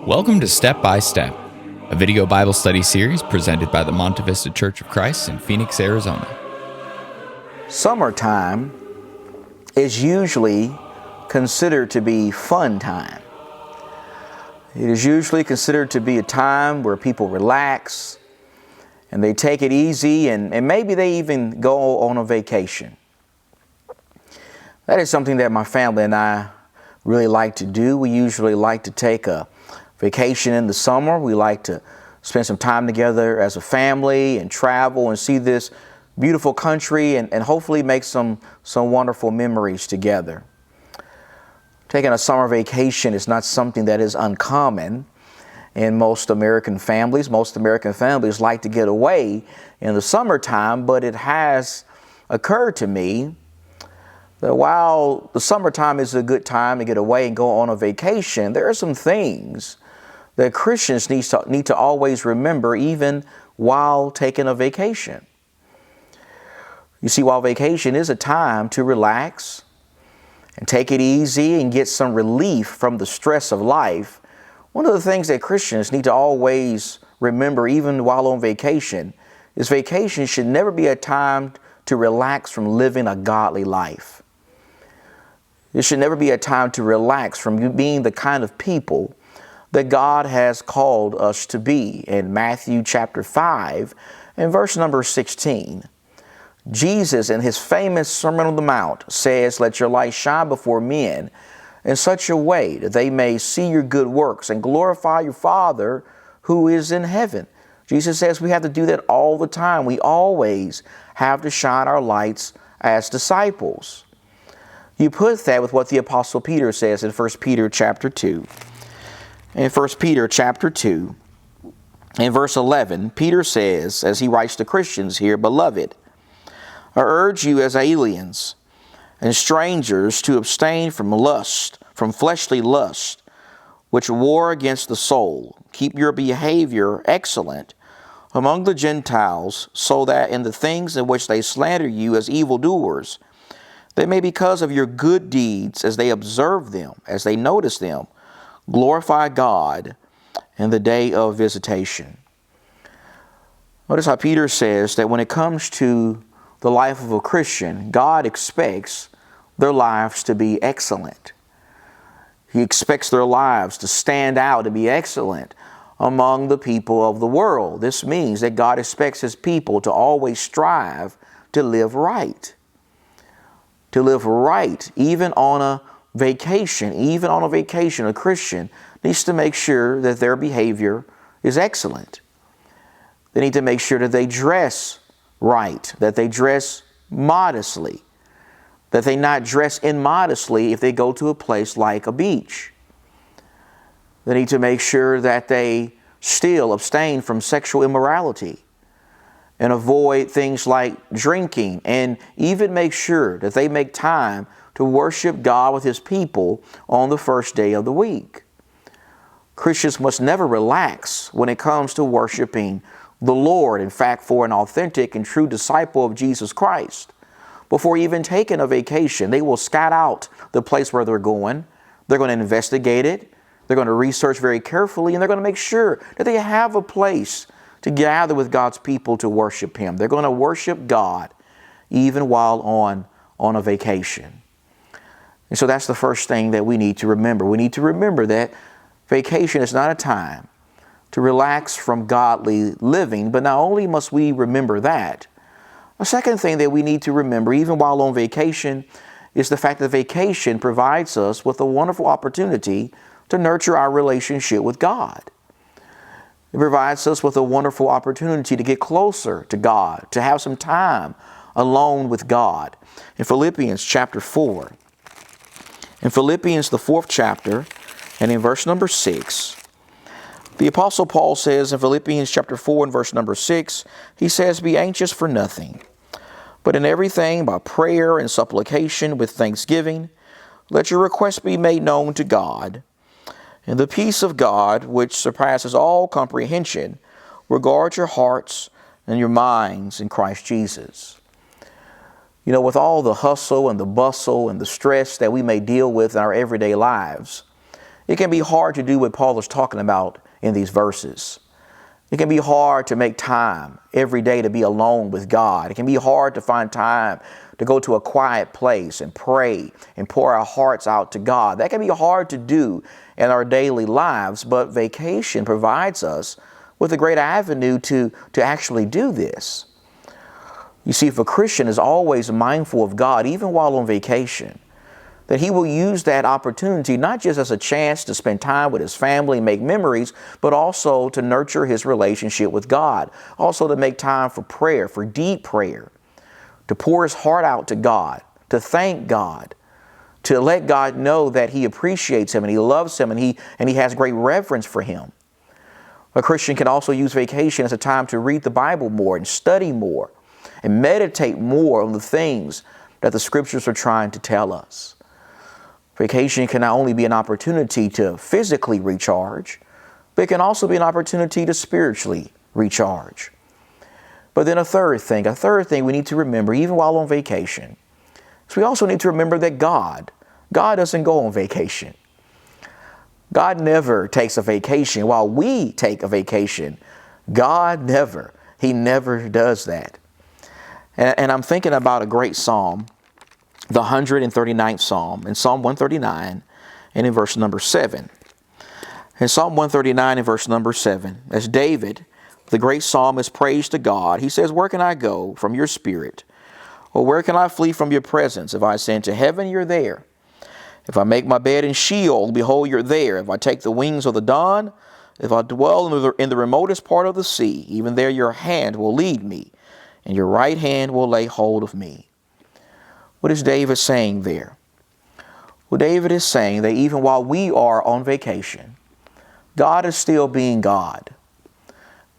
Welcome to Step by Step, a video Bible study series presented by the Monte Vista Church of Christ in Phoenix, Arizona. Summertime is usually considered to be fun time. It is usually considered to be a time where people relax and they take it easy and maybe they even go on a vacation. That is something that my family and I really like to do. We usually like to take a vacation in the summer. We like to spend some time together as a family and travel and see this beautiful country and hopefully make some wonderful memories together. Taking a summer vacation is not something that is uncommon in most American families. Most American families like to get away in the summertime, but it has occurred to me that while the summertime is a good time to get away and go on a vacation, there are some things that Christians need to always remember even while taking a vacation. You see, while vacation is a time to relax and take it easy and get some relief from the stress of life, one of the things that Christians need to always remember even while on vacation is vacation should never be a time to relax from living a godly life. It should never be a time to relax from being the kind of people that God has called us to be. In Matthew chapter 5 and verse number 16, Jesus in his famous Sermon on the Mount says, "Let your light shine before men in such a way that they may see your good works and glorify your Father who is in heaven." Jesus says we have to do that all the time. We always have to shine our lights as disciples. You put that with what the Apostle Peter says in 1 Peter chapter 2. In 1 Peter chapter 2, in verse 11, Peter says, as he writes to Christians here, "Beloved, I urge you as aliens and strangers to abstain from lust, from fleshly lust, which war against the soul. Keep your behavior excellent among the Gentiles, so that in the things in which they slander you as evildoers, they may, because of your good deeds, as they observe them, as they notice them, glorify God in the day of visitation." Notice how Peter says that when it comes to the life of a Christian, God expects their lives to be excellent. He expects their lives to stand out, to be excellent among the people of the world. This means that God expects his people to always strive to live right. To live right, even on a vacation, a Christian needs to make sure that their behavior is excellent. They need to make sure that they dress right, that they dress modestly, that they not dress immodestly if they go to a place like a beach. They need to make sure that they still abstain from sexual immorality and avoid things like drinking, and even make sure that they make time to worship God with his people on the first day of the week. Christians must never relax when it comes to worshiping the Lord. In fact, for an authentic and true disciple of Jesus Christ, before even taking a vacation, they will scout out the place where they're going. They're going to investigate it. They're going to research very carefully, and they're going to make sure that they have a place to gather with God's people to worship him. They're going to worship God even while on a vacation. And so that's the first thing that we need to remember. We need to remember that vacation is not a time to relax from godly living, but not only must we remember that, a second thing that we need to remember even while on vacation is the fact that vacation provides us with a wonderful opportunity to nurture our relationship with God. It provides us with a wonderful opportunity to get closer to God, to have some time alone with God. In Philippians chapter 4, in Philippians the 4th chapter, and in verse number 6, the Apostle Paul says in Philippians chapter 4 and verse number 6, he says, "Be anxious for nothing, but in everything by prayer and supplication with thanksgiving, let your requests be made known to God. And the peace of God, which surpasses all comprehension, will guard your hearts and your minds in Christ Jesus." You know, with all the hustle and the bustle and the stress that we may deal with in our everyday lives, It can be hard to do what Paul is talking about in these verses. It can be hard to make time every day to be alone with God. It can be hard to find time to go to a quiet place and pray and pour our hearts out to God. That can be hard to do in our daily lives, but vacation provides us with a great avenue to actually do this. You see, if a Christian is always mindful of God, even while on vacation, that he will use that opportunity not just as a chance to spend time with his family and make memories, but also to nurture his relationship with God. Also to make time for prayer, for deep prayer, to pour his heart out to God, to thank God, to let God know that he appreciates him and he loves him and he has great reverence for him. A Christian can also use vacation as a time to read the Bible more and study more and meditate more on the things that the scriptures are trying to tell us. Vacation can not only be an opportunity to physically recharge, but it can also be an opportunity to spiritually recharge. But then a third thing we need to remember, even while on vacation, is we also need to remember that God doesn't go on vacation. God never takes a vacation while we take a vacation. He never does that. And I'm thinking about a great psalm, the 139th Psalm, in Psalm 139 and in verse number 7. In Psalm 139 and verse number 7, as David, the great psalmist, prays to God, he says, "Where can I go from your spirit? Or where can I flee from your presence? If I ascend to heaven, you're there. If I make my bed in Sheol, behold, you're there. If I take the wings of the dawn, if I dwell in the remotest part of the sea, even there your hand will lead me, and your right hand will lay hold of me." What is David saying there? Well, David is saying that even while we are on vacation, God is still being God.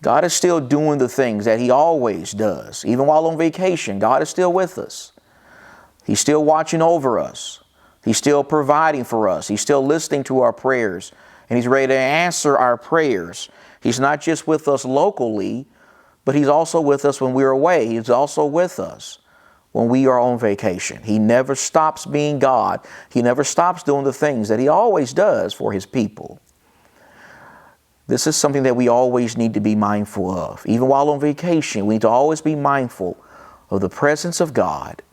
God is still doing the things that he always does. Even while on vacation, God is still with us. He's still watching over us. He's still providing for us. He's still listening to our prayers, and he's ready to answer our prayers. He's not just with us locally, but he's also with us when we're away. He's also with us when we are on vacation. He never stops being God. He never stops doing the things that he always does for his people. This is something that we always need to be mindful of. Even while on vacation, we need to always be mindful of the presence of God.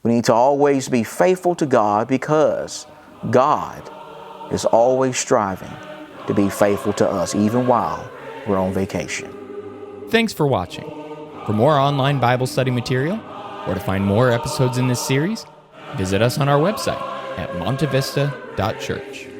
We need to always be faithful to God because God is always striving to be faithful to us, even while we're on vacation. Thanks for watching. For more online Bible study material, or to find more episodes in this series, visit us on our website at montevista.church.